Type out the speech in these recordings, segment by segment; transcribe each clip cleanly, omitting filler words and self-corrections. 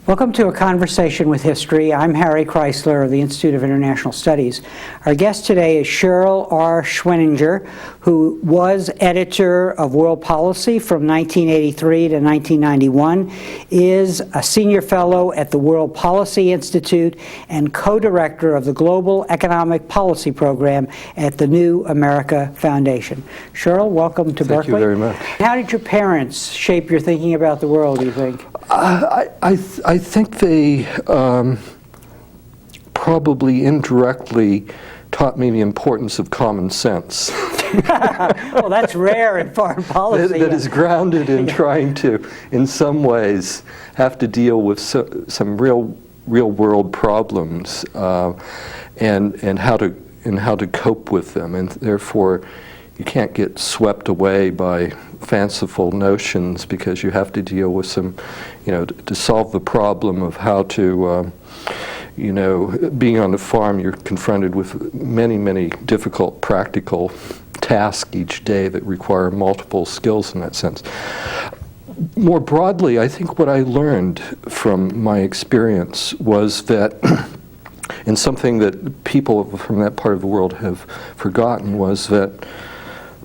Welcome to A Conversation with History. I'm Harry Kreisler of the Institute of International Studies. Our guest today is Sherle R. Schwenninger, who was editor of World Policy from 1983 to 1991, is a senior fellow at the World Policy Institute, and co-director of the Global Economic Policy Program at the New America Foundation. Sherle, welcome to Berkeley. Thank you very much. How did your parents shape your thinking about the world, do you think? I think they probably indirectly taught me the importance of common sense. Well, that's rare in foreign policy. That is grounded in trying to, in some ways, have to deal with some real world problems and how to cope with them, and therefore you can't get swept away by fanciful notions, because you have to deal with some, to solve the problem of how to, being on the farm, you're confronted with many difficult practical tasks each day that require multiple skills in that sense. More broadly, I think what I learned from my experience was that, and something that people from that part of the world have forgotten, was that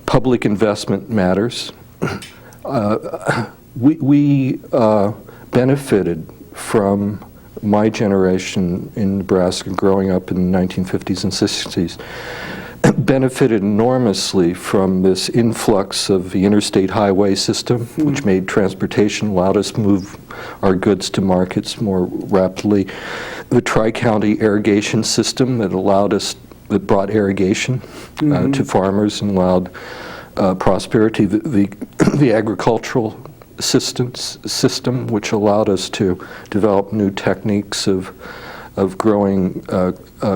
public investment matters. We benefited from, my generation in Nebraska growing up in the 1950s and 60s, benefited enormously from this influx of the interstate highway system, which made transportation, allowed us to move our goods to markets more rapidly. The tri-county irrigation system that brought irrigation to farmers and allowed prosperity. The agricultural system, which allowed us to develop new techniques of growing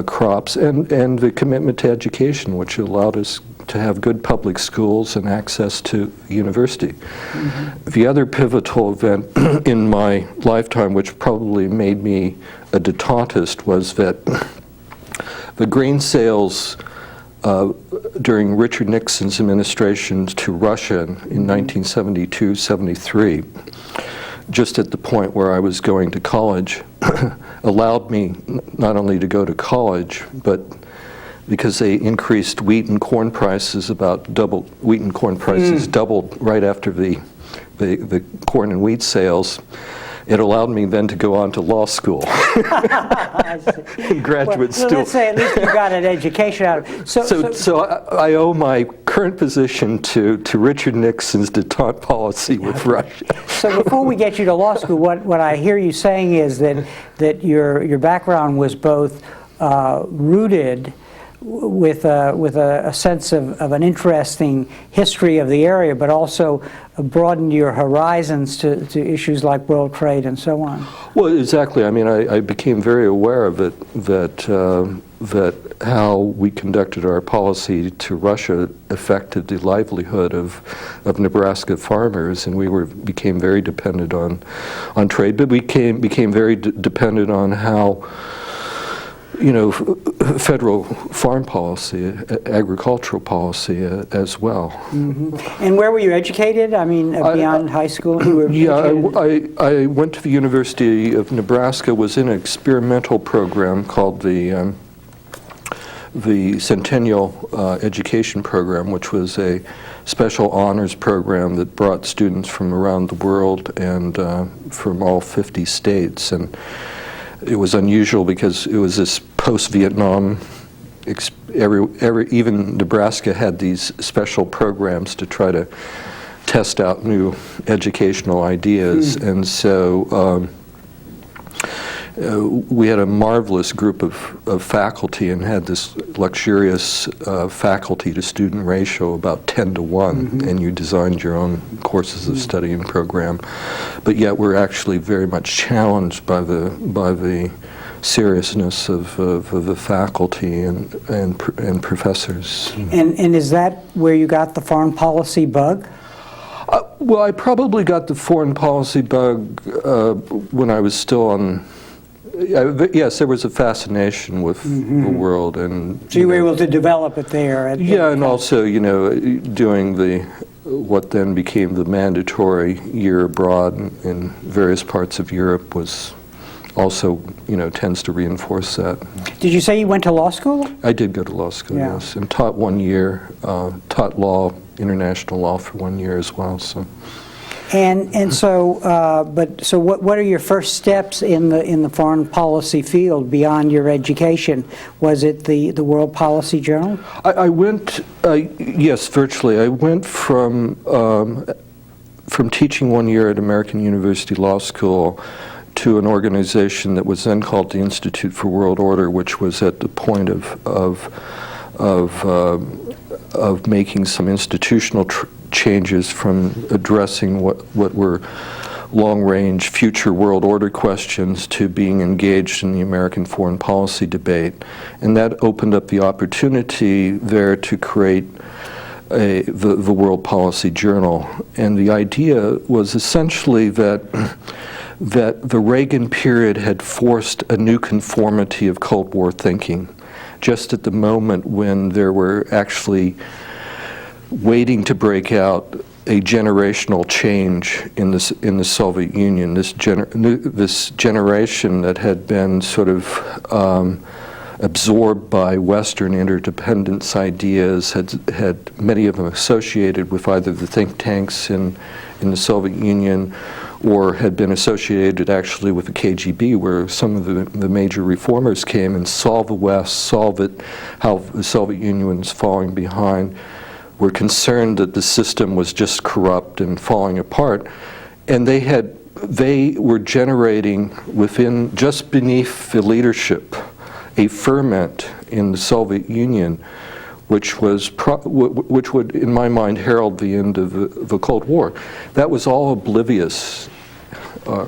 crops, and the commitment to education, which allowed us to have good public schools and access to university. The other pivotal event in my lifetime, which probably made me a detentist, was that the grain sales during Richard Nixon's administration to Russia in 1972-73, just at the point where I was going to college, allowed me not only to go to college, but because they increased wheat and corn prices doubled right after the corn and wheat sales. It allowed me then to go on to law school. Graduate student. Let's say at least you got an education out of it. So I owe my current position to Richard Nixon's détente policy with Russia. So before we get you to law school, what I hear you saying is that your background was both rooted with a sense of an interesting history of the area, but also broadened your horizons to issues like world trade and so on. Well, exactly. I mean, I became very aware of it, that how we conducted our policy to Russia affected the livelihood of Nebraska farmers, and we became very dependent on trade, but we became very dependent on how federal farm policy, agricultural policy as well. And where were you educated? I mean, beyond high school? You were educated? I went to the University of Nebraska, was in an experimental program called the Centennial Education Program, which was a special honors program that brought students from around the world and from all 50 states. And it was unusual because it was this post-Vietnam, even Nebraska had these special programs to try to test out new educational ideas. And so we had a marvelous group of faculty and had this luxurious faculty to student ratio about 10 to 1, and you designed your own courses of study and program, but yet we're actually very much challenged by the seriousness of the faculty and professors. And is that where you got the foreign policy bug? Well, I probably got the foreign policy bug when I was still on. Yes, there was a fascination with the world, and so you were able to develop it there. And also, doing what then became the mandatory year abroad in various parts of Europe was also, tends to reinforce that. Did you say you went to law school? I did go to law school, Yeah. yes, and taught 1 year, taught law, international law for 1 year as well. So. So what are your first steps in the foreign policy field beyond your education? Was it the World Policy Journal? I went, yes, virtually. I went from teaching 1 year at American University Law School to an organization that was then called the Institute for World Order, which was at the point of making some institutional changes from addressing what were long-range future world order questions to being engaged in the American foreign policy debate. And that opened up the opportunity there to create the World Policy Journal. And the idea was essentially that the Reagan period had forced a new conformity of Cold War thinking, just at the moment when there were actually waiting to break out a generational change in the Soviet Union. This generation that had been sort of absorbed by Western interdependence ideas, had many of them associated with either the think tanks in the Soviet Union, or had been associated actually with the KGB, where some of the major reformers came and saw the West, saw how the Soviet Union was falling behind, were concerned that the system was just corrupt and falling apart. And they were generating within, just beneath the leadership, a ferment in the Soviet Union, which would, in my mind, herald the end of the Cold War. That was all oblivious,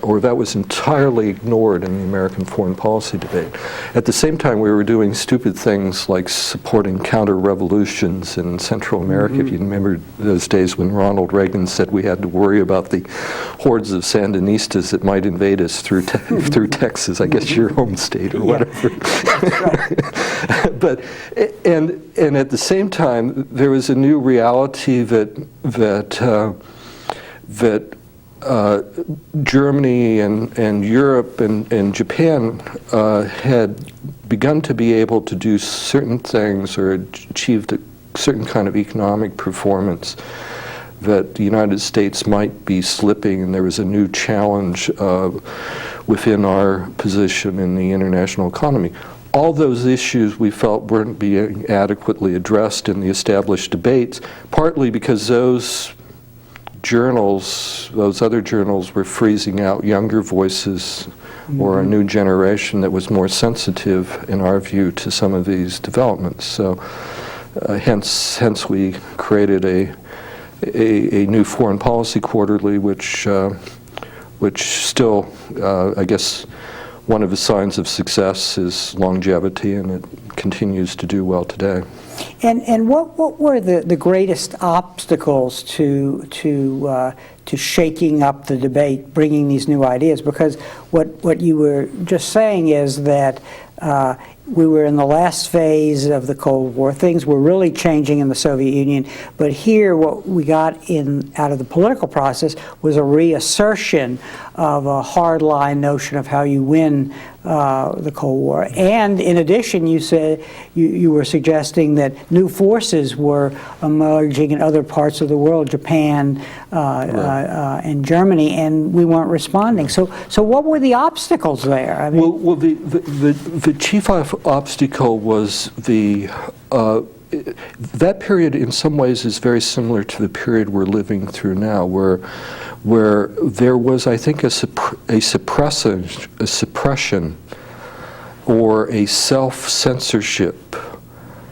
or that was entirely ignored in the American foreign policy debate. At the same time, we were doing stupid things like supporting counter-revolutions in Central America. Mm-hmm. If you remember those days when Ronald Reagan said we had to worry about the hordes of Sandinistas that might invade us through Texas, I guess your home state or whatever. But and at the same time, there was a new reality that Germany and Europe and Japan had begun to be able to do certain things or achieved a certain kind of economic performance that the United States might be slipping, and there was a new challenge within our position in the international economy. All those issues we felt weren't being adequately addressed in the established debates, partly because those other journals were freezing out younger voices, mm-hmm. or a new generation that was more sensitive, in our view, to some of these developments. So hence we created a new foreign policy quarterly, which still, I guess, one of the signs of success is longevity, and it continues to do well today. And what were the greatest obstacles to shaking up the debate, bringing these new ideas? Because what you were just saying is that we were in the last phase of the Cold War. Things were really changing in the Soviet Union, but here what we got out of the political process was a reassertion of a hardline notion of how you win the Cold War. And in addition, you said you were suggesting that new forces were emerging in other parts of the world, Japan right. And Germany, and we weren't responding. So what were the obstacles there? I mean, well, the chief obstacle was that period in some ways is very similar to the period we're living through now, where there was, I think, a suppression or a self-censorship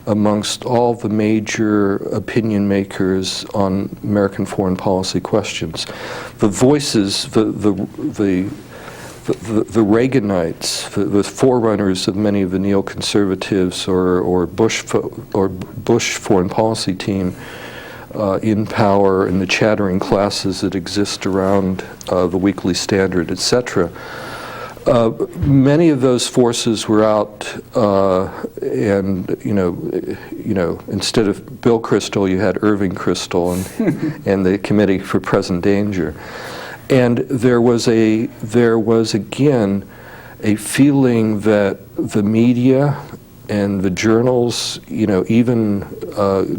amongst all the major opinion makers on American foreign policy questions. The voices, the Reaganites, the forerunners of many of the neoconservatives or Bush foreign policy team in power, and the chattering classes that exist around the Weekly Standard, etc. Many of those forces were out, and instead of Bill Kristol, you had Irving Kristol and the Committee for Present Danger. And there was again a feeling that the media and the journals, even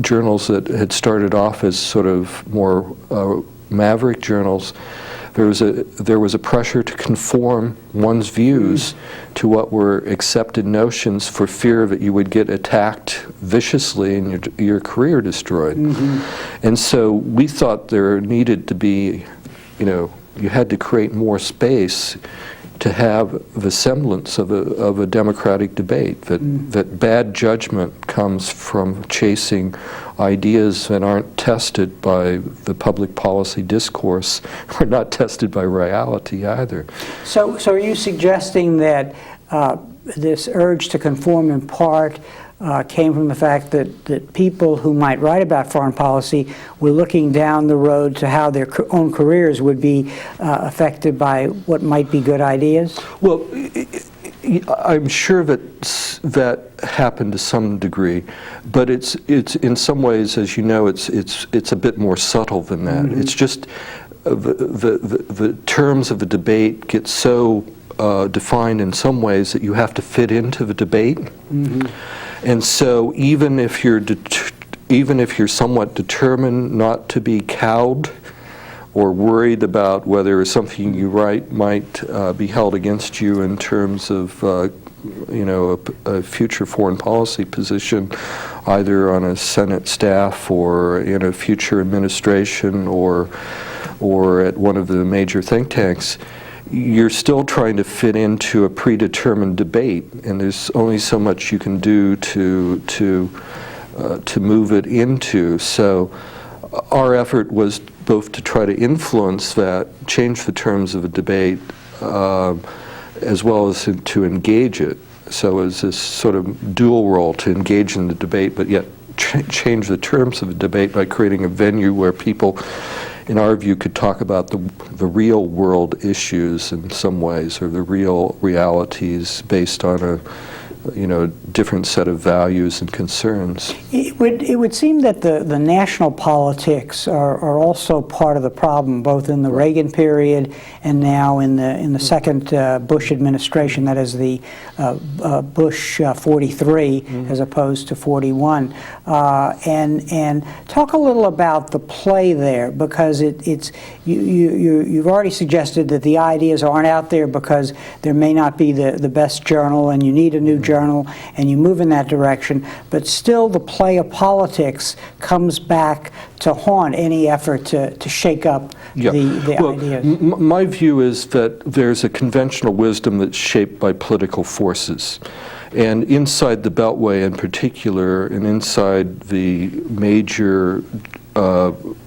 journals that had started off as sort of more maverick journals, there was a pressure to conform one's views to what were accepted notions for fear that you would get attacked viciously and your career destroyed. And so we thought there needed to be, you had to create more space to have the semblance of a democratic debate, that bad judgment comes from chasing ideas that aren't tested by the public policy discourse, or not tested by reality either. So are you suggesting that this urge to conform in part came from the fact that people who might write about foreign policy were looking down the road to how their own careers would be affected by what might be good ideas? Well, I'm sure that happened to some degree, but it's in some ways, as you know, it's a bit more subtle than that. It's just the terms of the debate get so defined in some ways that you have to fit into the debate. And so even if you're somewhat determined not to be cowed or worried about whether something you write might be held against you in terms of a future foreign policy position, either on a Senate staff or in a future administration or at one of the major think tanks, you're still trying to fit into a predetermined debate, and there's only so much you can do to move it into. So our effort was both to try to influence that, change the terms of a debate, as well as to engage it. So it's this sort of dual role, to engage in the debate, but yet change the terms of the debate by creating a venue where people, in our view, could talk about the real world issues in some ways, or the real realities based on a different set of values and concerns. It would seem that the national politics are also part of the problem, both in the Reagan period and now in the second Bush administration, that is the Bush 43 as opposed to 41. And talk a little about the play there, because you've already suggested that the ideas aren't out there because there may not be the best journal, and you need a new journal, and you move in that direction, but still the play of politics comes back to haunt any effort to shake up the ideas. My view is that there's a conventional wisdom that's shaped by political forces. And inside the Beltway in particular, and inside the major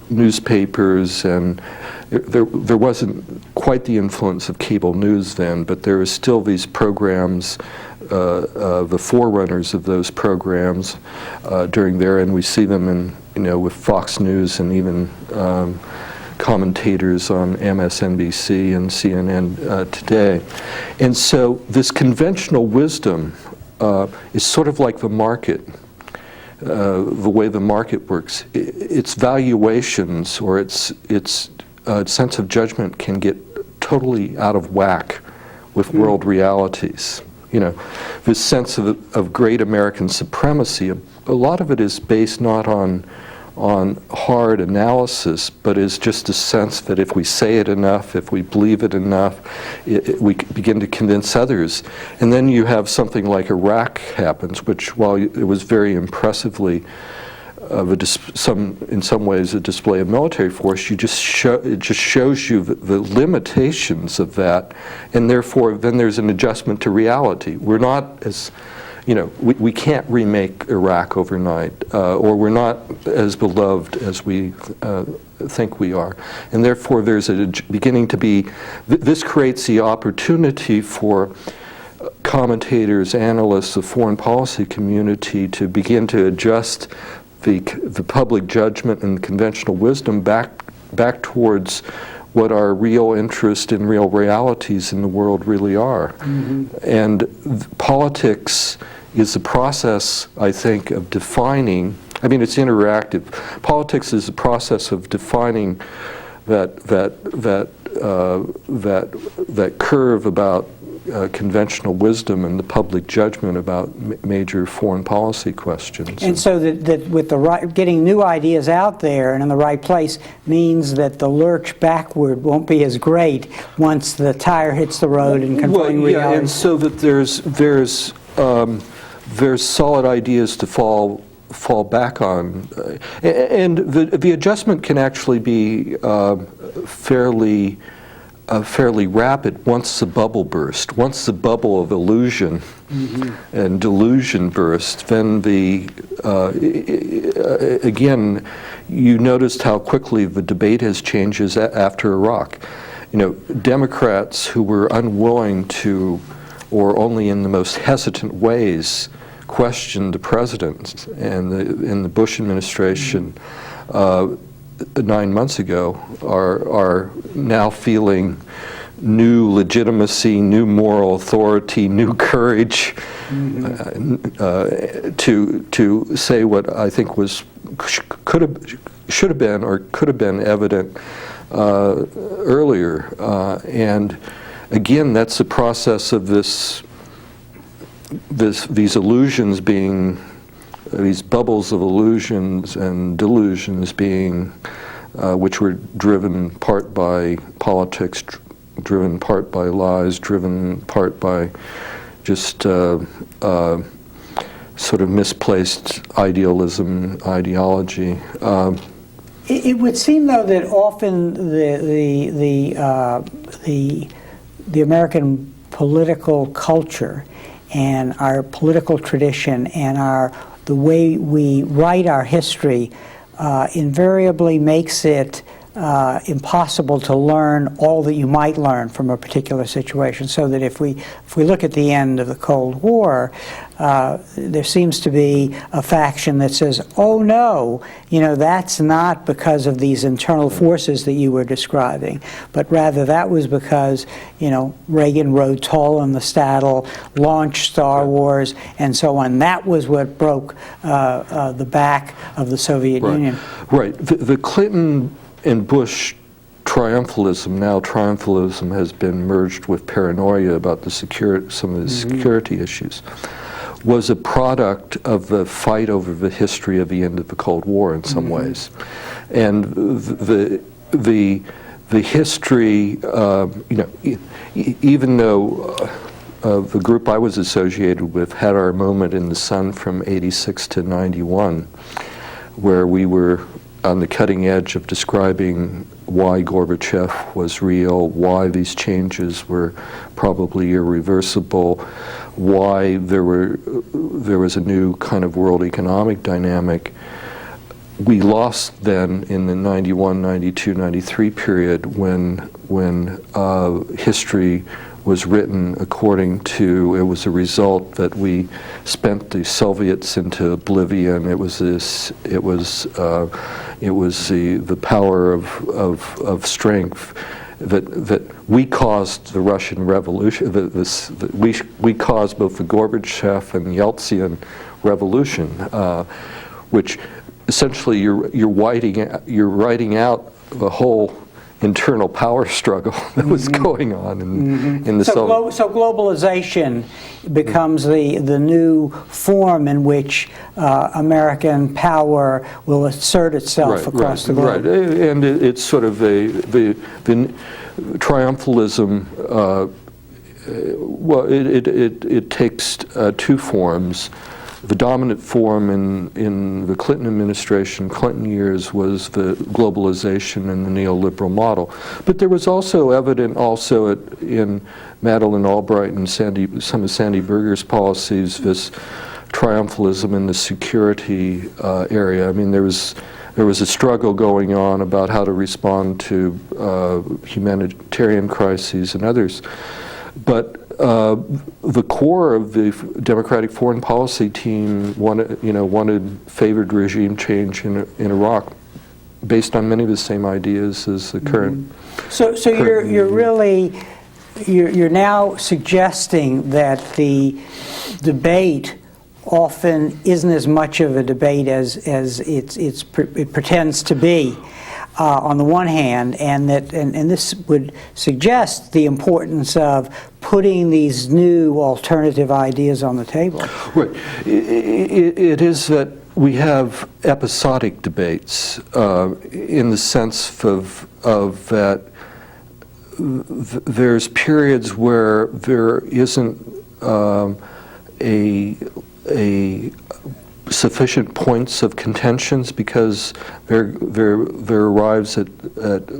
newspapers, and there wasn't quite the influence of cable news then, but there is still these programs, the forerunners of those programs during there, and we see them in with Fox News and even commentators on MSNBC and CNN today. And so this conventional wisdom is sort of like the market. The way the market works, its valuations or its sense of judgment can get totally out of whack with world realities. This sense of great American supremacy, a lot of it is based not on hard analysis, but is just a sense that if we say it enough, if we believe it enough, we begin to convince others. And then you have something like Iraq happens, which, while it was very impressively in some ways a display of military force, it just shows you the limitations of that, and therefore then there's an adjustment to reality. We're not as, we can't remake Iraq overnight, or we're not as beloved as we think we are, and therefore there's a beginning to be, this creates the opportunity for commentators, analysts, the foreign policy community to begin to adjust the public judgment and conventional wisdom back towards what our real interest in real realities in the world really are. And politics is the process, I think, of defining, it's interactive. Politics is the process of defining that curve about conventional wisdom and the public judgment about major foreign policy questions. And so that with getting new ideas out there and in the right place means that the lurch backward won't be as great once the tire hits the road and confronting reality. And so that there's solid ideas to fall back on, and the adjustment can actually be fairly rapid once the bubble burst. Once the bubble of illusion and delusion burst, then again, you noticed how quickly the debate has changed after Iraq. Democrats who were unwilling to, or only in the most hesitant ways, questioned the president and in the Bush administration 9 months ago are now feeling new legitimacy, new moral authority, new courage to say what I think should have been or could have been evident earlier. And again, that's the process of these illusions being, these bubbles of illusions and delusions being, which were driven part by politics, driven part by lies, driven part by just sort of misplaced ideology. It would seem, though, that often the American political culture and our political tradition and the way we write our history invariably makes it impossible to learn all that you might learn from a particular situation. So that if we look at the end of the Cold War, there seems to be a faction that says, oh no, that's not because of these internal forces that you were describing, but rather that was because, Reagan rode tall in the saddle, launched Star Wars, and so on. That was what broke the back of the Soviet Union. Right. The Clinton and Bush triumphalism has been merged with paranoia about some of the security issues, was a product of the fight over the history of the end of the Cold War in some ways. And the history, even though the group I was associated with had our moment in the sun from 86 to 91, where we were on the cutting edge of describing why Gorbachev was real, why these changes were probably irreversible, why there was a new kind of world economic dynamic. We lost then in the 91, 92, 93 period when history was written according to, it was a result that we spent the Soviets into oblivion. It was the power of strength that we caused the Russian Revolution. We caused both the Gorbachev and Yeltsin revolution, which essentially you're writing out the whole internal power struggle that was going on in the Soviet. So globalization becomes the new form in which American power will assert itself across the globe. Right, and it's sort of the triumphalism. Well, it takes two forms. The dominant form in the Clinton administration, Clinton years, was the globalization and the neoliberal model. But there was also evident in Madeleine Albright and some of Sandy Berger's policies, this triumphalism in the security area. I mean, there was a struggle going on about how to respond to humanitarian crises and others. But the core of the Democratic foreign policy team wanted favored regime change in Iraq, based on many of the same ideas as the current. So you're now suggesting that the debate often isn't as much of a debate as it pretends to be. On the one hand, and this would suggest the importance of putting these new alternative ideas on the table. Right. It is that we have episodic debates in the sense of that there's periods where there isn't a sufficient points of contentions, because there arrives at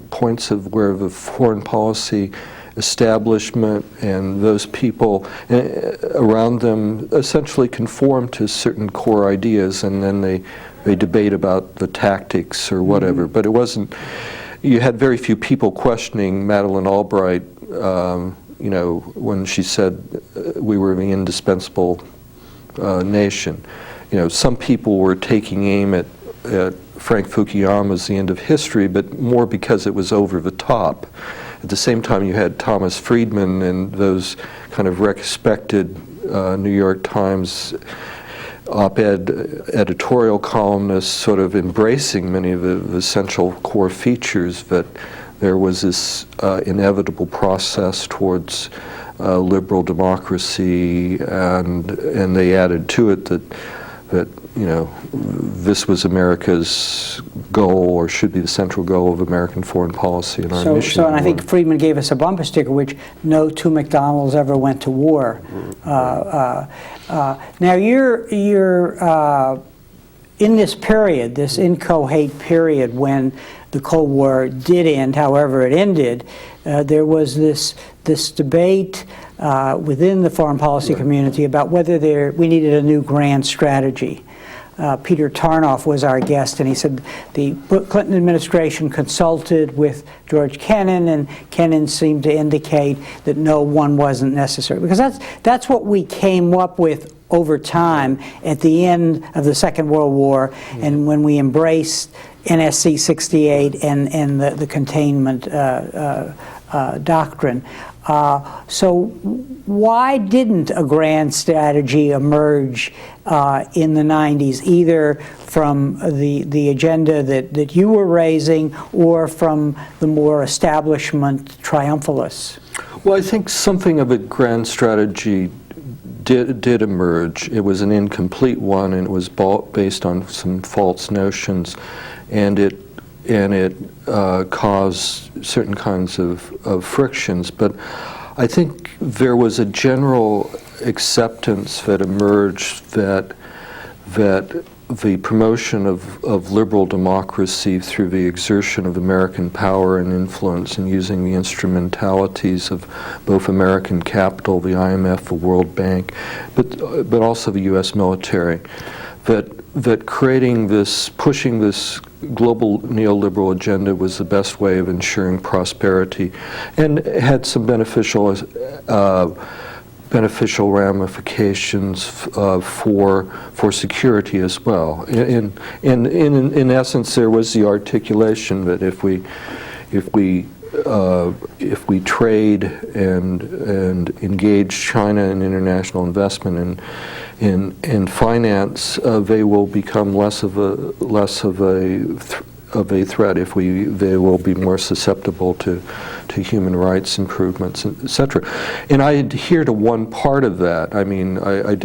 points of where the foreign policy establishment and those people around them essentially conform to certain core ideas, and then they debate about the tactics or whatever. But it wasn't, you had very few people questioning Madeleine Albright, when she said we were the indispensable nation. Some people were taking aim at Frank Fukuyama's The End of History, but more because it was over the top. At the same time, you had Thomas Friedman and those kind of respected New York Times op-ed editorial columnists sort of embracing many of the essential core features, that there was this inevitable process towards liberal democracy, and they added to it that this was America's goal, or should be the central goal of American foreign policy and our mission. And I think Friedman gave us a bumper sticker, which no two McDonalds ever went to war. Now you're in this period, this inchoate period when the Cold War did end, however it ended. There was this debate within the foreign policy community about whether we needed a new grand strategy. Peter Tarnoff was our guest, and he said the Clinton administration consulted with George Kennan, and Kennan seemed to indicate that no, one wasn't necessary. Because that's what we came up with over time at the end of the Second World War, and when we embraced NSC 68 and the containment doctrine. So why didn't a grand strategy emerge in the 90s, either from the agenda that you were raising or from the more establishment triumphalists? Well, I think something of a grand strategy did emerge. It was an incomplete one, and it was based on some false notions, and it caused certain kinds of frictions. But I think there was a general acceptance that emerged that the promotion of liberal democracy through the exertion of American power and influence, and using the instrumentalities of both American capital, the IMF, the World Bank, but also the U.S. military, that pushing this global neoliberal agenda was the best way of ensuring prosperity, and had some beneficial ramifications for security as well. In essence, there was the articulation that if we trade and engage China in international investment in finance, they will become less of a threat. They will be more susceptible to human rights improvements, etc. And I adhere to one part of that. I mean, I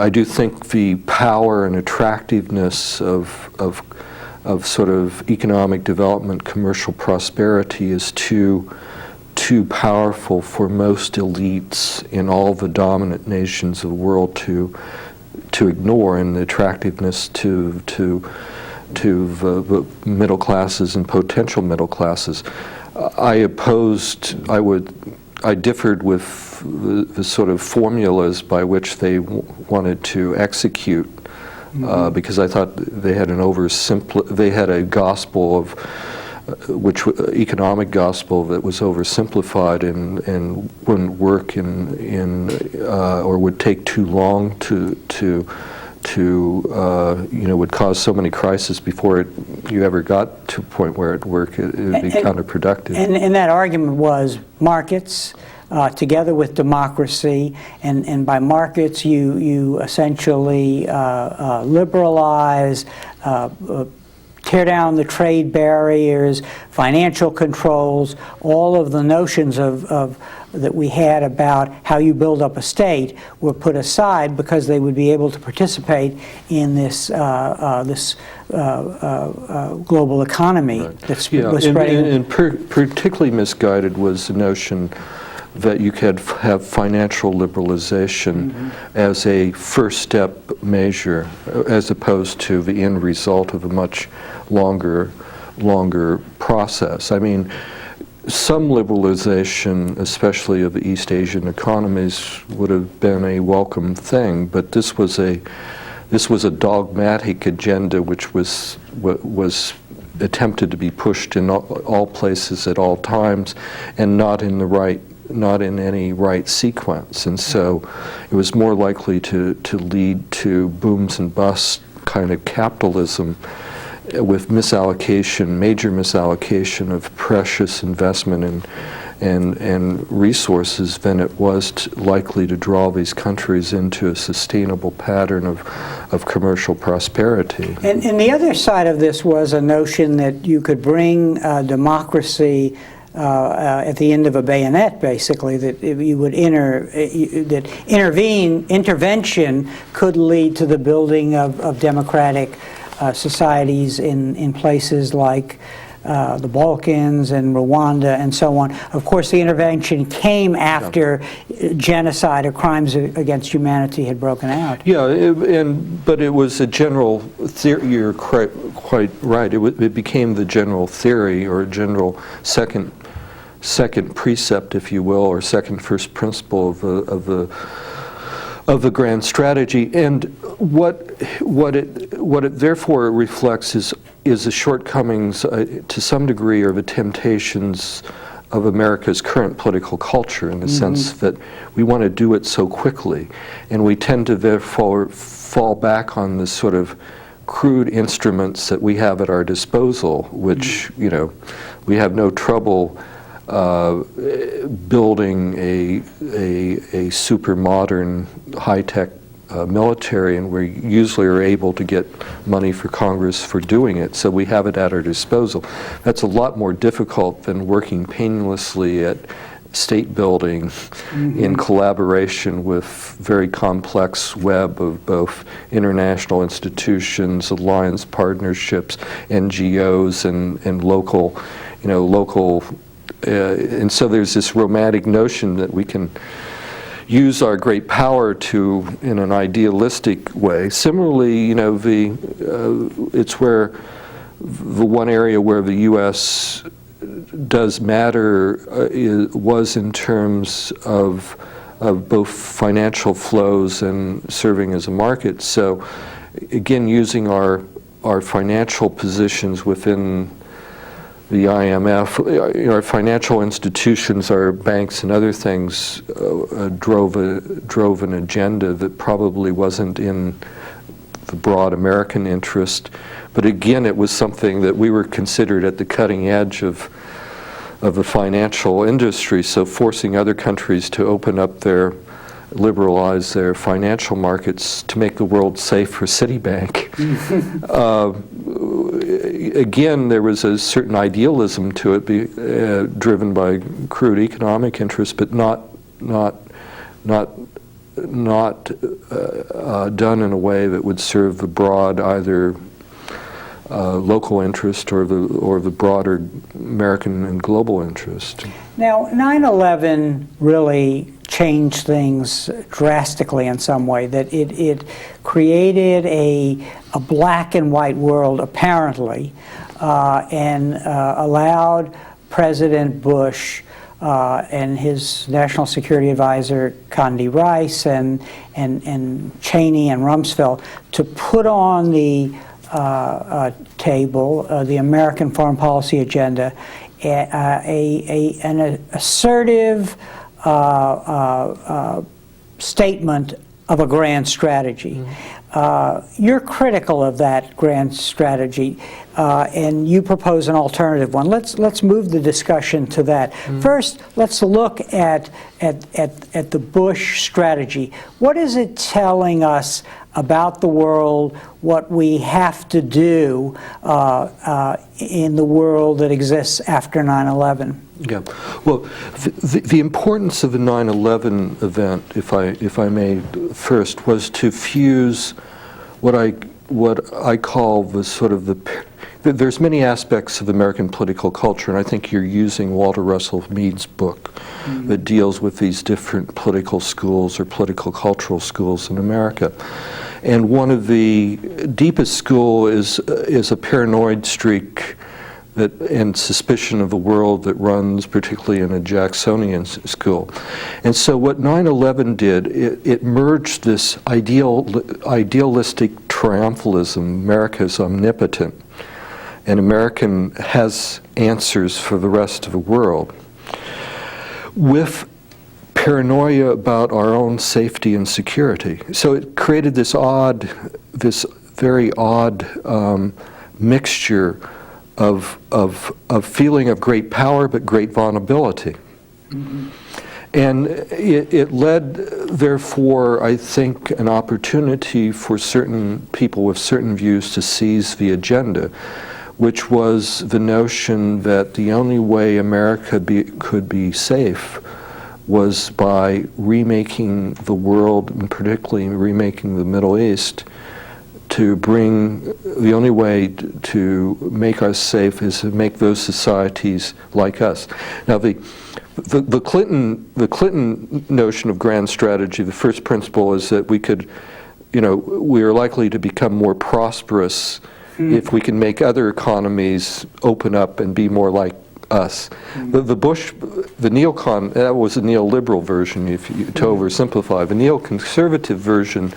do think the power and attractiveness of sort of economic development, commercial prosperity is too powerful for most elites in all the dominant nations of the world to ignore, and the attractiveness to the middle classes and potential middle classes. I differed with the sort of formulas by which they wanted to execute, because I thought they had they had a gospel of economic gospel that was oversimplified and wouldn't work or would take too long would cause so many crises before you ever got to a point where it worked. It would be counterproductive. And that argument was markets together with democracy, and by markets you essentially liberalize, tear down the trade barriers, financial controls, all of the notions that we had about how you build up a state were put aside because they would be able to participate in this global economy that's was spreading. And particularly misguided was the notion that you could have financial liberalization as a first step measure, as opposed to the end result of a much longer process. I mean, some liberalization, especially of the East Asian economies, would have been a welcome thing, but this was a dogmatic agenda which was attempted to be pushed in all places at all times, and not in any right sequence. And so it was more likely to lead to booms and busts kind of capitalism with major misallocation of precious investment and resources than it was likely to draw these countries into a sustainable pattern of commercial prosperity. And the other side of this was a notion that you could bring democracy at the end of a bayonet, basically, that you would intervention could lead to the building of democratic societies in places like the Balkans and Rwanda and so on. Of course, the intervention came after genocide or crimes against humanity had broken out. Yeah, but it was a general theory. You're quite right. It became the general theory, or general second precept, if you will, or first principle of the grand strategy. And what it therefore reflects is the shortcomings to some degree, or the temptations of America's current political culture, in the sense that we want to do it so quickly, and we tend to therefore fall back on the sort of crude instruments that we have at our disposal, which we have no trouble building a super modern, high-tech military, and we usually are able to get money for Congress for doing it, so we have it at our disposal. That's a lot more difficult than working painlessly at state building in collaboration with very complex web of both international institutions, alliance partnerships, NGOs, and local, and so there's this romantic notion that we can use our great power in an idealistic way. Similarly, it's where the one area where the U.S. does matter was in terms of both financial flows and serving as a market. So, again, using our financial positions within the IMF, our financial institutions, our banks and other things drove an agenda that probably wasn't in the broad American interest. But again, it was something that we were considered at the cutting edge of the financial industry, so forcing other countries to liberalize their financial markets to make the world safe for Citibank. Again, there was a certain idealism to it, driven by crude economic interest, but not done in a way that would serve the broad either local interest or the broader American and global interest. Now, 9/11 really changed things drastically in some way, that it created a black and white world, apparently, and allowed President Bush and his National Security Advisor Condi Rice and Cheney and Rumsfeld to put on the table the American foreign policy agenda, an assertive statement of a grand strategy. You're critical of that grand strategy, and you propose an alternative one. Let's move the discussion to that. First, let's look at the Bush strategy. What is it telling us about the world, what we have to do in the world that exists after 9/11? Yeah, well, the importance of the 9/11 event, if I may first, was to fuse what I call the sort of there's many aspects of American political culture, and I think you're using Walter Russell Mead's book that deals with these different political schools or political cultural schools in America. And one of the deepest school is a paranoid streak and suspicion of the world that runs particularly in a Jacksonian school. And so what 9/11 did, it merged this idealistic triumphalism, America's omnipotent, and American has answers for the rest of the world, with paranoia about our own safety and security. So it created this very odd mixture of feeling of great power but great vulnerability. And it led, therefore, I think, an opportunity for certain people with certain views to seize the agenda, which was the notion that the only way America could be safe was by remaking the world, and particularly remaking the Middle East, the only way to make us safe is to make those societies like us. Now, the Clinton notion of grand strategy, the first principle is that we are likely to become more prosperous if we can make other economies open up and be more like us. The neocon, that was a neoliberal version, to oversimplify. The neoconservative version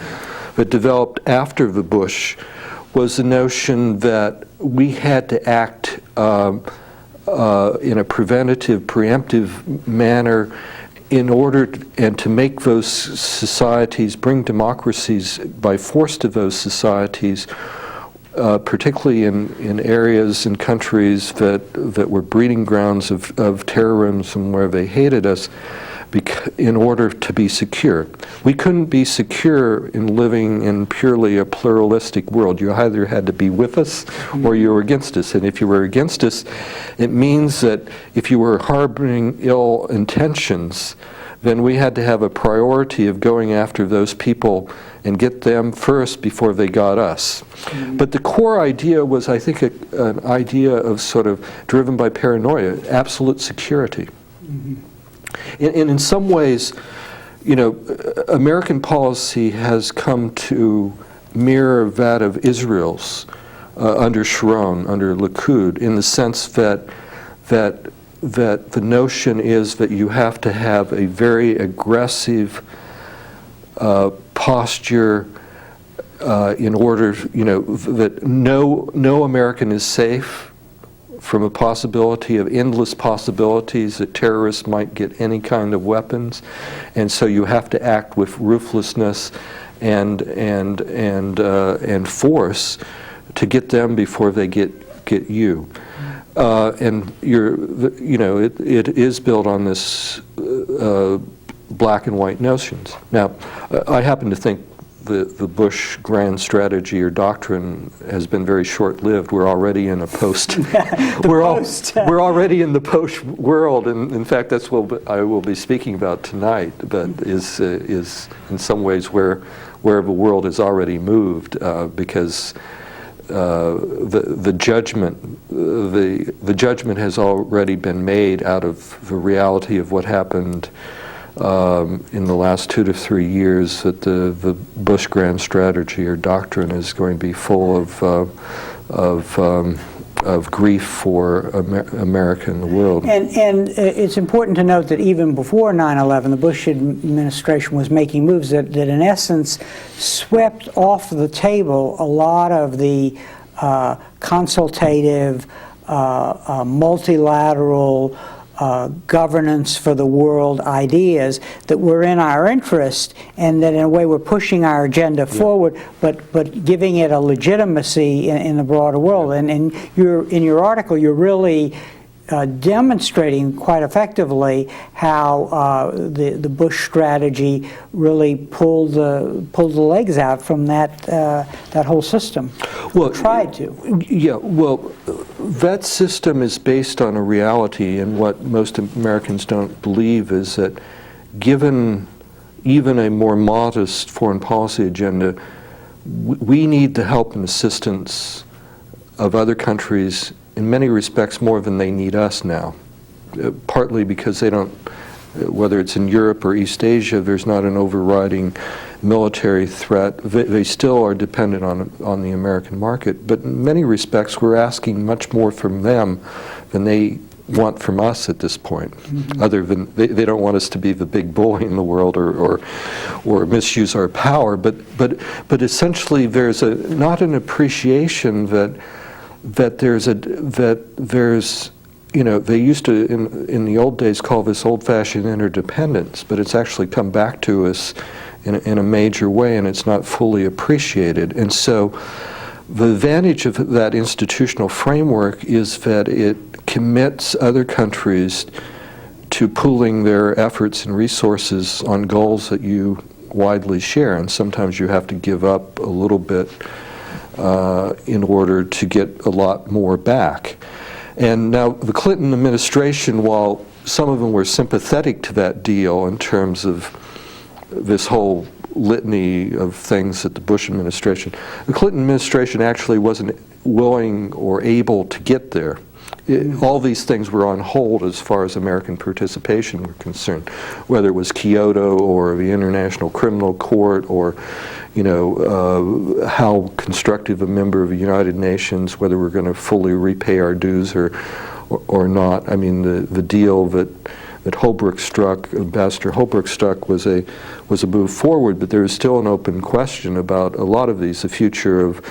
that developed after the Bush was the notion that we had to act in a preventative, preemptive manner in order to make those societies, bring democracies by force to those societies, particularly in areas and countries that were breeding grounds of terrorism where they hated us, in order to be secure. We couldn't be secure in living in purely a pluralistic world. You either had to be with us or you were against us. And if you were against us, it means that if you were harboring ill intentions, then we had to have a priority of going after those people and get them first before they got us. But the core idea was, I think, an idea of sort of driven by paranoia, absolute security. And in some ways, American policy has come to mirror that of Israel's under Sharon, under Likud, in the sense that the notion is that you have to have a very aggressive posture in order, that no American is safe from a possibility of endless possibilities that terrorists might get any kind of weapons, and so you have to act with ruthlessness and force to get them before they get you. And it is built on this black and white notions. Now, I happen to think the Bush grand strategy or doctrine has been very short-lived. We're already in a post. we're already in the post world, and in fact, that's what I will be speaking about tonight. But is in some ways where the world has already moved because the judgment has already been made out of the reality of what happened in the last 2 to 3 years, that the Bush grand strategy or doctrine is going to be full of grief for America and the world. And it's important to note that even before 9/11, the Bush administration was making moves that in essence swept off the table a lot of the consultative, multilateral, governance for the world ideas that were in our interest, and that in a way we're pushing our agenda forward, but giving it a legitimacy in the broader world. And in your article, you're really demonstrating quite effectively how the Bush strategy really pulled the legs out from that whole system. Well, tried to. Yeah, well, that system is based on a reality, and what most Americans don't believe is that given even a more modest foreign policy agenda, we need the help and assistance of other countries in many respects more than they need us now, partly because they don't, whether it's in Europe or East Asia, there's not an overriding military threat. They still are dependent on the American market, but in many respects we're asking much more from them than they want from us at this point. Other than they don't want us to be the big bully in the world or misuse our power, but essentially there's not an appreciation that there's you know, they used to in the old days call this old-fashioned interdependence, but it's actually come back to us in a major way, and it's not fully appreciated. And so the advantage of that institutional framework is that it commits other countries to pooling their efforts and resources on goals that you widely share, and sometimes you have to give up a little bit in order to get a lot more back. And now the Clinton administration, while some of them were sympathetic to that deal in terms of this whole litany of things that the Bush administration, the Clinton administration actually wasn't willing or able to get there. All these things were on hold as far as American participation were concerned, whether it was Kyoto or the International Criminal Court or, you know, how constructive a member of the United Nations, whether we're going to fully repay our dues or not. I mean, the deal that Holbrooke struck, Ambassador Holbrooke struck, was a move forward, but there is still an open question about a lot of these. The future of,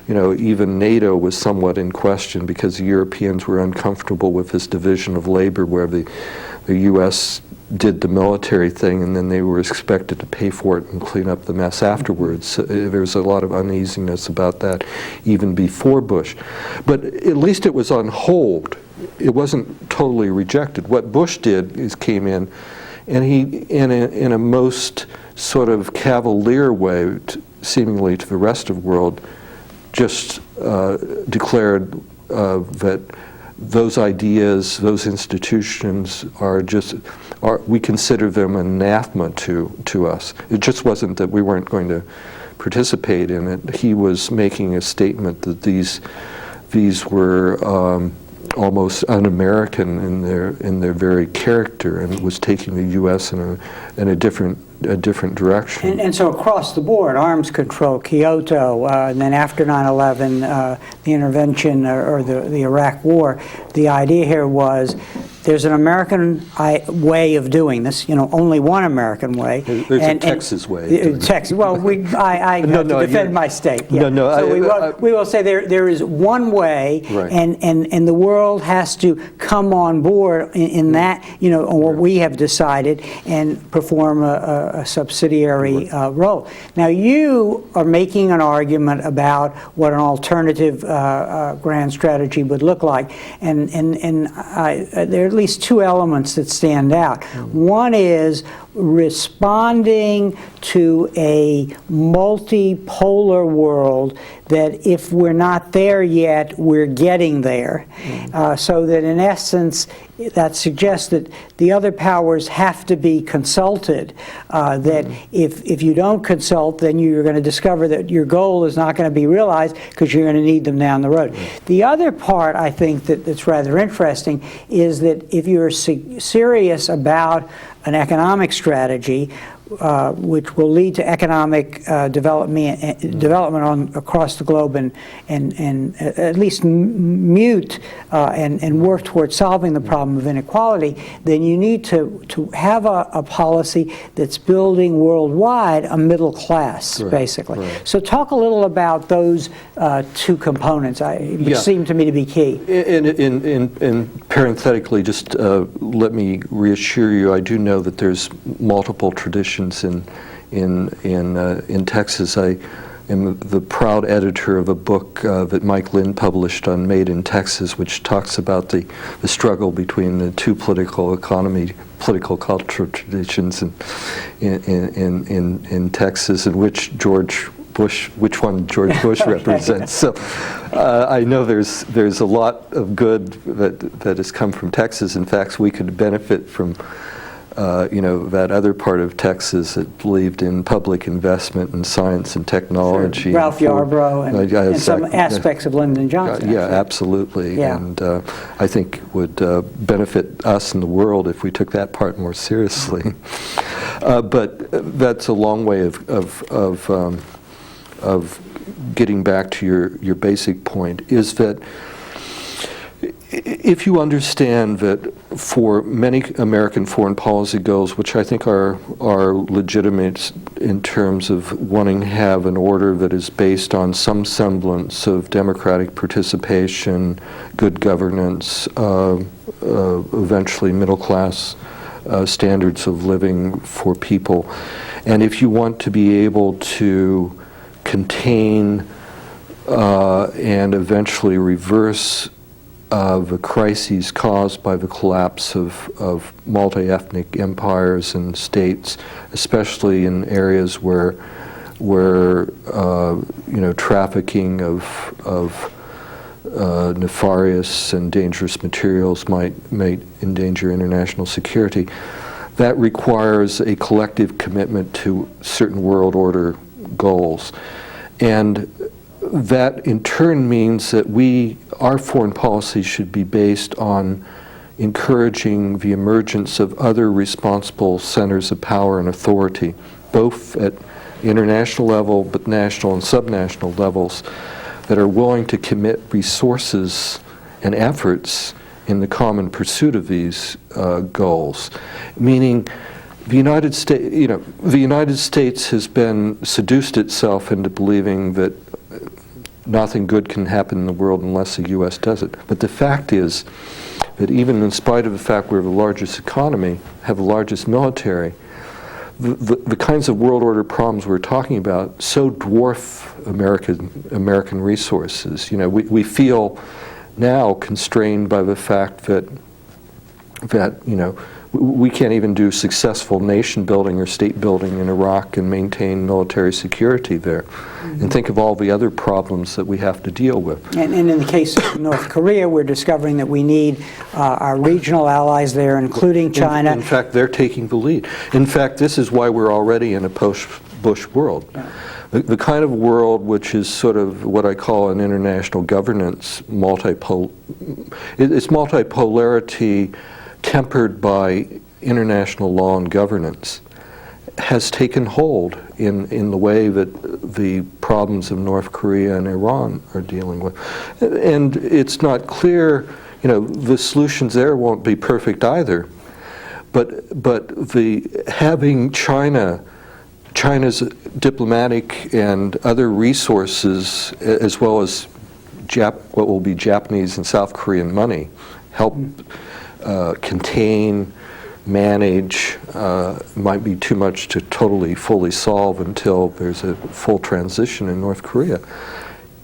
you know, even NATO was somewhat in question because the Europeans were uncomfortable with this division of labor where the U.S. did the military thing and then they were expected to pay for it and clean up the mess afterwards. So there's a lot of uneasiness about that even before Bush. But at least it was on hold. It wasn't totally rejected. What Bush did is came in and he, in a most sort of cavalier way, seemingly to the rest of the world, just declared that those ideas, those institutions we consider them anathema to us. It just wasn't that we weren't going to participate in it. He was making a statement that these were almost un-American in their very character, and was taking the U.S. in a different direction. And so across the board, arms control, Kyoto, and then after 9/11, the intervention or the Iraq War, the idea here was there's an American way of doing this, you know, only one American way. There's a Texas way. Texas. Well, I have to defend my state. Yeah. So we will say there is one way, right. and the world has to come on board in that, you know, what we have decided and perform a subsidiary role. Now, you are making an argument about what an alternative grand strategy would look like, and there are at least two elements that stand out. One is responding to a multipolar world that if we're not there yet, we're getting there. So that in essence, that suggests that the other powers have to be consulted, that if you don't consult, then you're going to discover that your goal is not going to be realized because you're going to need them down the road. The other part, I think, that's rather interesting is that if you're serious about an economic strategy, which will lead to economic development across the globe and at least mute and work towards solving the problem of inequality, then you need to have a policy that's building worldwide a middle class, basically. Right. So talk a little about those two components, which seem to me to be key. And parenthetically, just let me reassure you, I do know that there's multiple traditions in Texas. I am the proud editor of a book that Mike Lynn published on Made in Texas, which talks about the struggle between the two political cultural traditions in Texas, and which one George Bush represents. So I know there's a lot of good that has come from Texas. In fact, we could benefit from that other part of Texas that believed in public investment in science and technology. Sure. Ralph Yarbrough and some aspects of Lyndon Johnson. Yeah, absolutely. Yeah. And I think would benefit us and the world if we took that part more seriously. But that's a long way of getting back to your basic point, is that if you understand that for many American foreign policy goals, which I think are legitimate in terms of wanting to have an order that is based on some semblance of democratic participation, good governance, eventually middle class standards of living for people, and if you want to be able to contain and eventually reverse the crises caused by the collapse of multi-ethnic empires and states, especially in areas where trafficking of nefarious and dangerous materials might endanger international security. That requires a collective commitment to certain world order goals. And that in turn means that our foreign policy should be based on encouraging the emergence of other responsible centers of power and authority, both at international level but national and subnational levels, that are willing to commit resources and efforts in the common pursuit of these goals. Meaning, the United States has been seduced itself into believing that nothing good can happen in the world unless the U.S. does it. But the fact is that even in spite of the fact we're the largest economy, have the largest military, the kinds of world order problems we're talking about so dwarf American resources. We feel now constrained by the fact that we can't even do successful nation building or state building in Iraq and maintain military security there. Mm-hmm. And think of all the other problems that we have to deal with. And in the case of North Korea, we're discovering that we need our regional allies there, including China. In fact, they're taking the lead. In fact, this is why we're already in a post-Bush world. Yeah. The kind of world which is sort of what I call an international governance, it's multipolarity tempered by international law and governance, has taken hold in the way that the problems of North Korea and Iran are dealing with. And it's not clear, the solutions there won't be perfect either, but having China's diplomatic and other resources, as well as what will be Japanese and South Korean money, help contain, manage, might be too much to fully solve until there's a full transition in North Korea,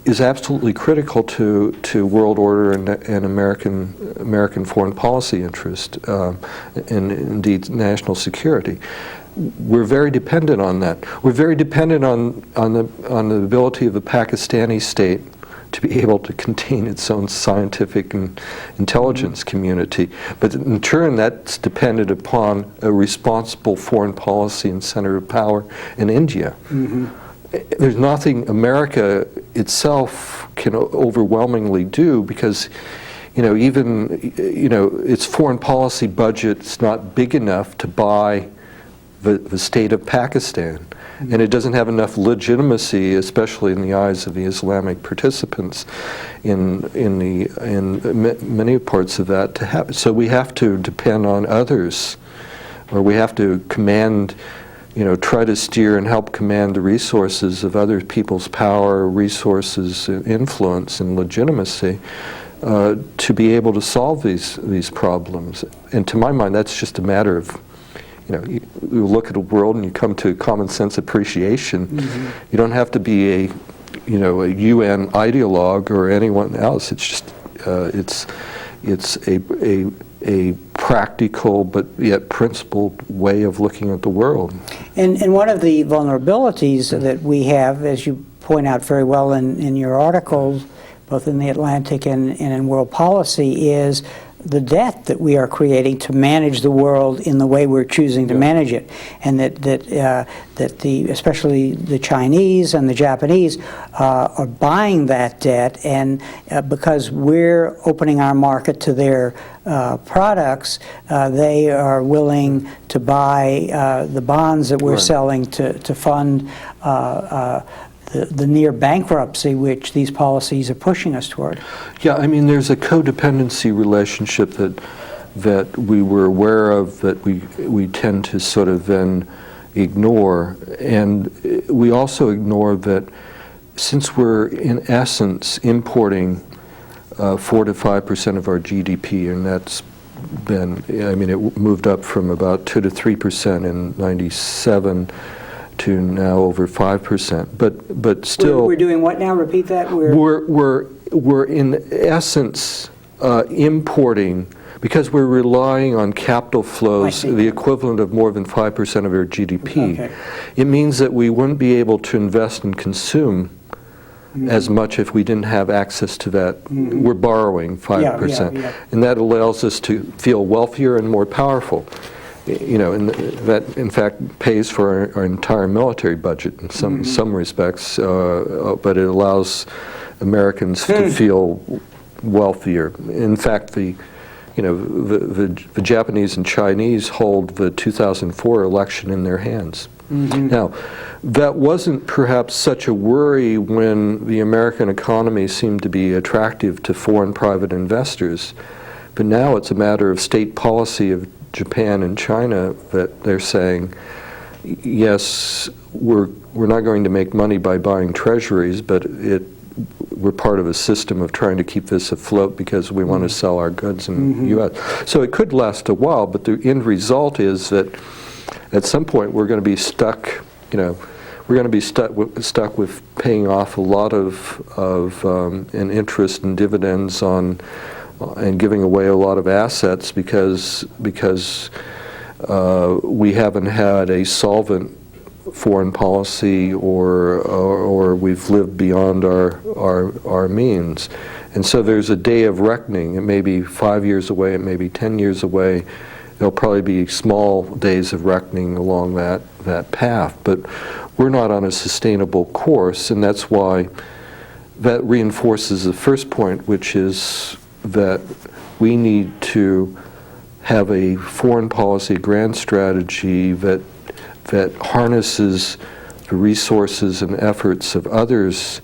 is absolutely critical to world order and American foreign policy interest, and indeed national security. We're very dependent on that. We're very dependent on the ability of the Pakistani state to be able to contain its own scientific and intelligence community. But in turn, that's dependent upon a responsible foreign policy and center of power in India. Mm-hmm. There's nothing America itself can overwhelmingly do, because its foreign policy budget's not big enough to buy the state of Pakistan. And it doesn't have enough legitimacy, especially in the eyes of the Islamic participants in many parts of that to have. So we have to depend on others, or we have to command, try to steer and help command the resources of other people's power, resources, influence, and legitimacy to be able to solve these problems. And to my mind, that's just a matter of, you look at a world and you come to common sense appreciation. You don't have to be a UN ideologue or anyone else. It's just it's a practical but yet principled way of looking at the world. And one of the vulnerabilities that we have, as you point out very well in your articles, both in The Atlantic and in World Policy, is the debt that we are creating to manage the world in the way we're choosing to manage it, and that especially the Chinese and the Japanese are buying that debt, and because we're opening our market to their products, they are willing to buy the bonds that we're selling to fund the near bankruptcy which these policies are pushing us toward. Yeah, I mean, there's a codependency relationship that we were aware of that we tend to sort of then ignore. And we also ignore that since we're in essence importing 4 to 5% of our GDP, and that's been, it moved up from about 2 to 3% in '97 to now over 5%, but still we're doing what now? Repeat that. We're in essence importing, because we're relying on capital flows, the equivalent of more than 5% of our GDP. Okay. It means that we wouldn't be able to invest and consume as much if we didn't have access to that. We're borrowing 5%, and that allows us to feel wealthier and more powerful. And that in fact pays for our entire military budget in some respects, but it allows Americans to feel wealthier. In fact, the Japanese and Chinese hold the 2004 election in their hands. Now, that wasn't perhaps such a worry when the American economy seemed to be attractive to foreign private investors, but now it's a matter of state policy of Japan and China that they're saying, yes, we're not going to make money by buying treasuries, but we're part of a system of trying to keep this afloat because we want to sell our goods in the U.S. So it could last a while, but the end result is that at some point we're going to be stuck, we're going to be stuck with paying off a lot of an interest and dividends on and giving away a lot of assets because we haven't had a solvent foreign policy or we've lived beyond our means. And so there's a day of reckoning. It may be 5 years away, it may be 10 years away. There'll probably be small days of reckoning along that path, but we're not on a sustainable course, and that's why that reinforces the first point, which is that we need to have a foreign policy grand strategy that harnesses the resources and efforts of others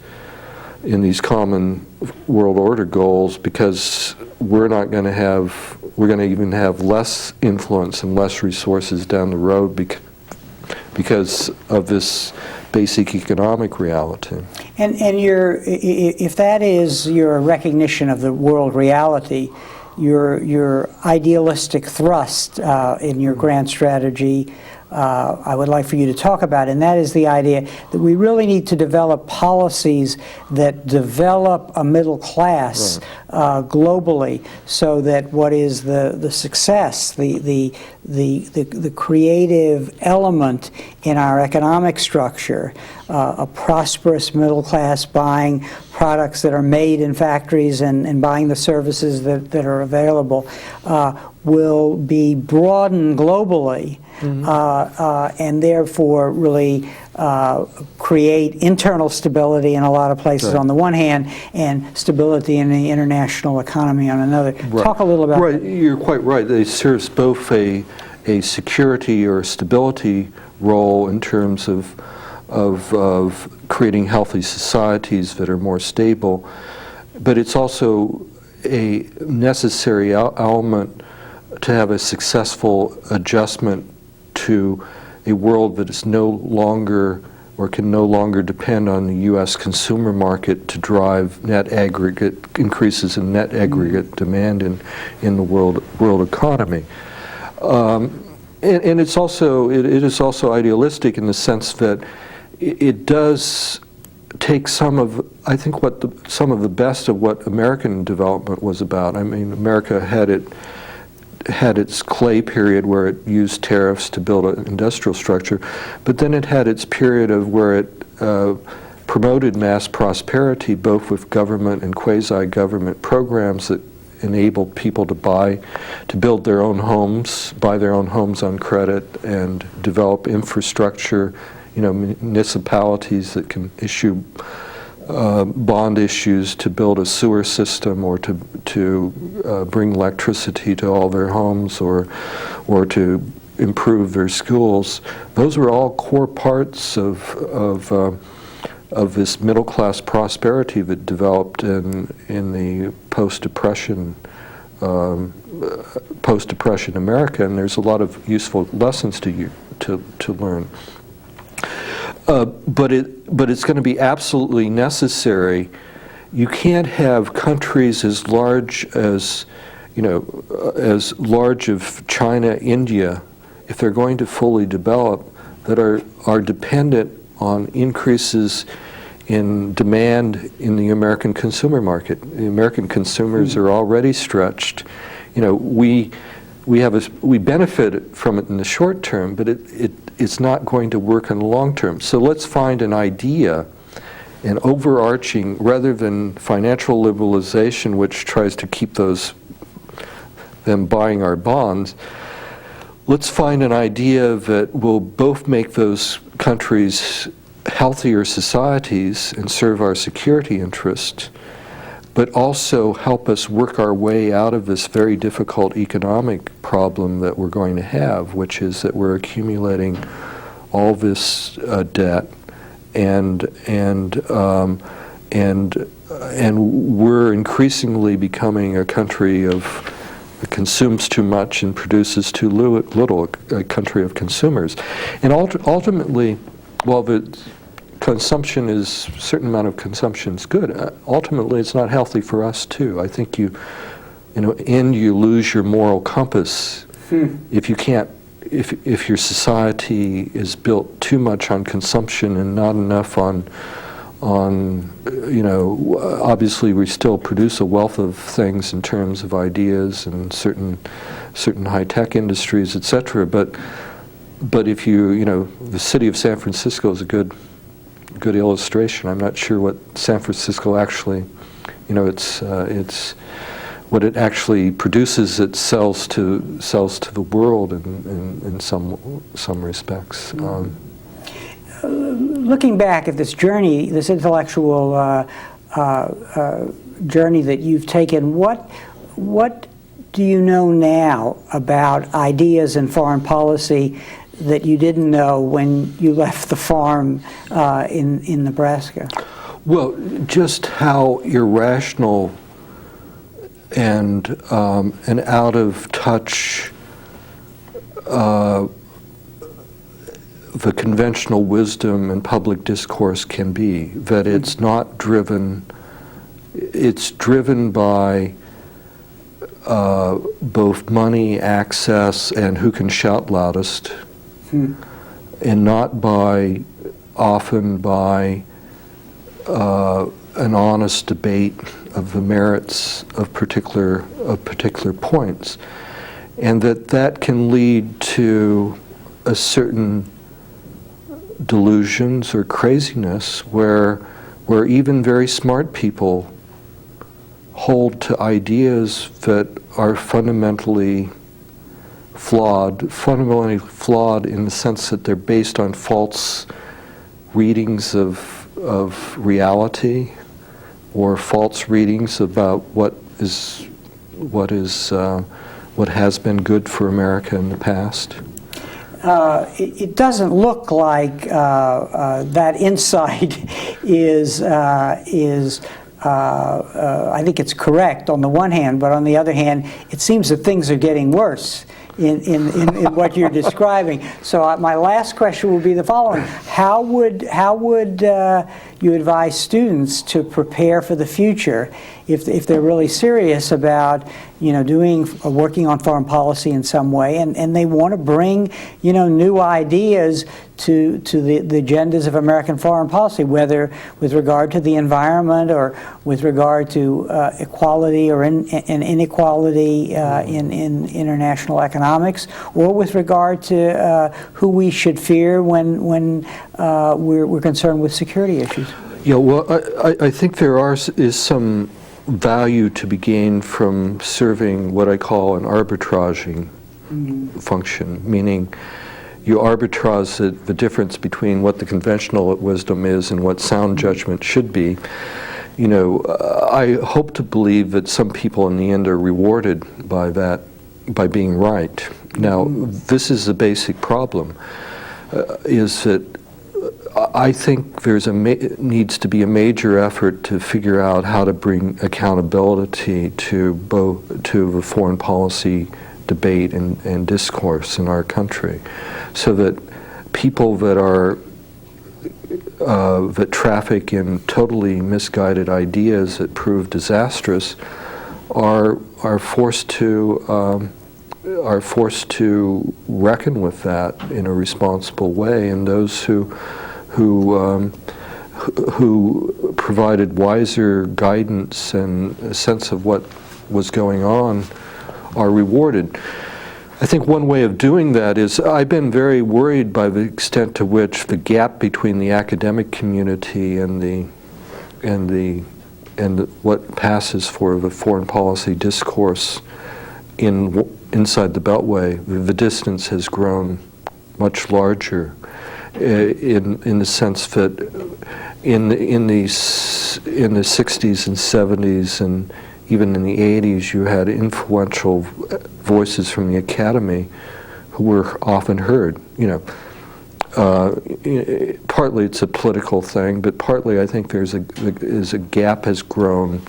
in these common world order goals, because we're going to even have less influence and less resources down the road because of this basic economic reality. And if that is your recognition of the world reality, your idealistic thrust in your grand strategy, I would like for you to talk about, and that is the idea that we really need to develop policies that develop a middle class globally, so that what is the success, the creative element in our economic structure, a prosperous middle class buying products that are made in factories and buying the services that are available, will be broadened globally, and therefore really create internal stability in a lot of places on the one hand, and stability in the international economy on another. Talk a little about that. You're quite right. It serves both a a security or stability role in terms of creating healthy societies that are more stable, but it's also a necessary element to have a successful adjustment to a world that is no longer or can no longer depend on the U.S. consumer market to drive net aggregate increases in net aggregate demand in the world economy. And it is also idealistic in the sense that it does take some of the best of what American development was about. I mean, America had its clay period where it used tariffs to build an industrial structure, but then it had its period of where it promoted mass prosperity, both with government and quasi-government programs that enabled people to build their own homes, buy their own homes on credit, and develop infrastructure. Municipalities that can issue bond issues to build a sewer system, or to bring electricity to all their homes, or to improve their schools. Those were all core parts of this middle class prosperity that developed in the post-Depression America, and there's a lot of useful lessons to learn. But it's going to be absolutely necessary. You can't have countries as large as China, India, if they're going to fully develop, that are dependent on increases in demand in the American consumer market. The American consumers are already stretched. We benefit from it in the short term, but it's not going to work in the long term. So let's find an idea, an overarching, rather than financial liberalization, which tries to keep them buying our bonds. Let's find an idea that will both make those countries healthier societies and serve our security interests, but also help us work our way out of this very difficult economic problem that we're going to have, which is that we're accumulating all this debt, and we're increasingly becoming a country that consumes too much and produces too little, a country of consumers. And ultimately, while the consumption a certain amount of consumption is good, ultimately it's not healthy for us too. I think you lose your moral compass if you can't, if your society is built too much on consumption and not enough on obviously we still produce a wealth of things in terms of ideas and certain high-tech industries, etc. But if the city of San Francisco is a good illustration. I'm not sure what San Francisco actually, it's what it actually produces. It sells to the world in some respects. Looking back at this journey, this intellectual journey that you've taken, what do you know now about ideas in foreign policy that you didn't know when you left the farm in Nebraska? Well, just how irrational and out of touch the conventional wisdom and public discourse can be. That it's not driven. It's driven by both money, access, and who can shout loudest. And not often by an honest debate of the merits of particular points, and that can lead to a certain delusions or craziness where even very smart people hold to ideas that are fundamentally flawed in the sense that they're based on false readings of reality, or false readings about what is what has been good for America in the past? It doesn't look like that insight is I think it's correct on the one hand, but on the other hand, it seems that things are getting worse in what you're describing. So my last question will be the following: How would you advise students to prepare for the future if they're really serious about working on foreign policy in some way, and they want to bring new ideas to the agendas of American foreign policy, whether with regard to the environment or with regard to equality or inequality in international economics, or with regard to who we should fear when we're concerned with security issues? Yeah, well, I think there is some value to be gained from serving what I call an arbitraging function, meaning you arbitrage the difference between what the conventional wisdom is and what sound judgment should be. I hope to believe that some people in the end are rewarded by that, by being right. Now, this is the basic problem, is that I think needs to be a major effort to figure out how to bring accountability to the foreign policy debate and discourse in our country, so that people that traffic in totally misguided ideas that prove disastrous are forced to reckon with that in a responsible way, and those who provided wiser guidance and a sense of what was going on are rewarded. I think one way of doing that is, I've been very worried by the extent to which the gap between the academic community and what passes for the foreign policy discourse inside the Beltway, the distance has grown much larger. In the sense that in the 60s and 70s and even in the 80s, you had influential voices from the academy who were often heard. Partly it's a political thing, but partly I think there's a gap has grown.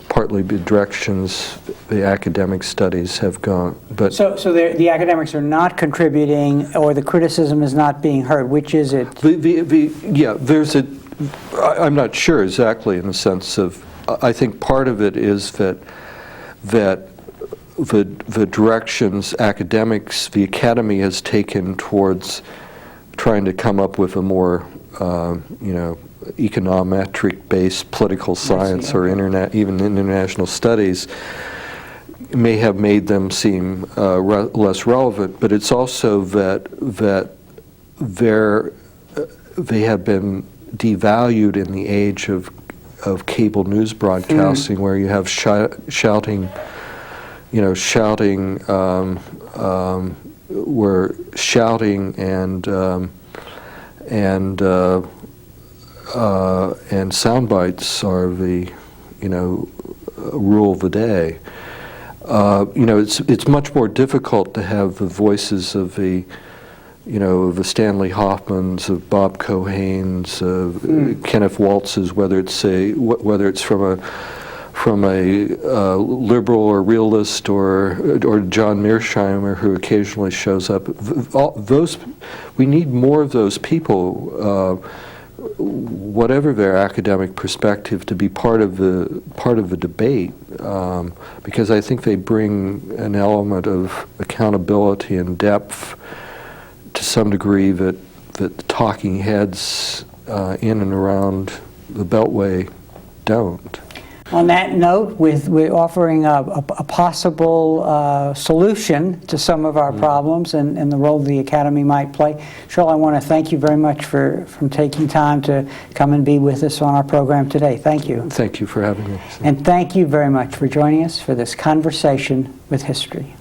Partly the directions the academic studies have gone. But so the academics are not contributing, or the criticism is not being heard. Which is it? I'm not sure exactly in the sense of, I think part of it is that the directions the academy has taken towards trying to come up with a more econometric-based political science or even international studies may have made them seem less relevant, but it's also that they have been devalued in the age of cable news broadcasting, where you have shouting and sound bites are the rule of the day. It's much more difficult to have the voices of the the Stanley Hoffmans, of Bob Cohanes, of Kenneth Waltz's, whether it's from a liberal or realist or John Mearsheimer, who occasionally shows up. We need more of those people, whatever their academic perspective, to be part of the debate, because I think they bring an element of accountability and depth to some degree that the talking heads in and around the Beltway don't. On that note, we're offering a possible solution to some of our problems and the role the Academy might play. Sherle, I want to thank you very much for taking time to come and be with us on our program today. Thank you. Thank you for having me. And thank you very much for joining us for this conversation with history.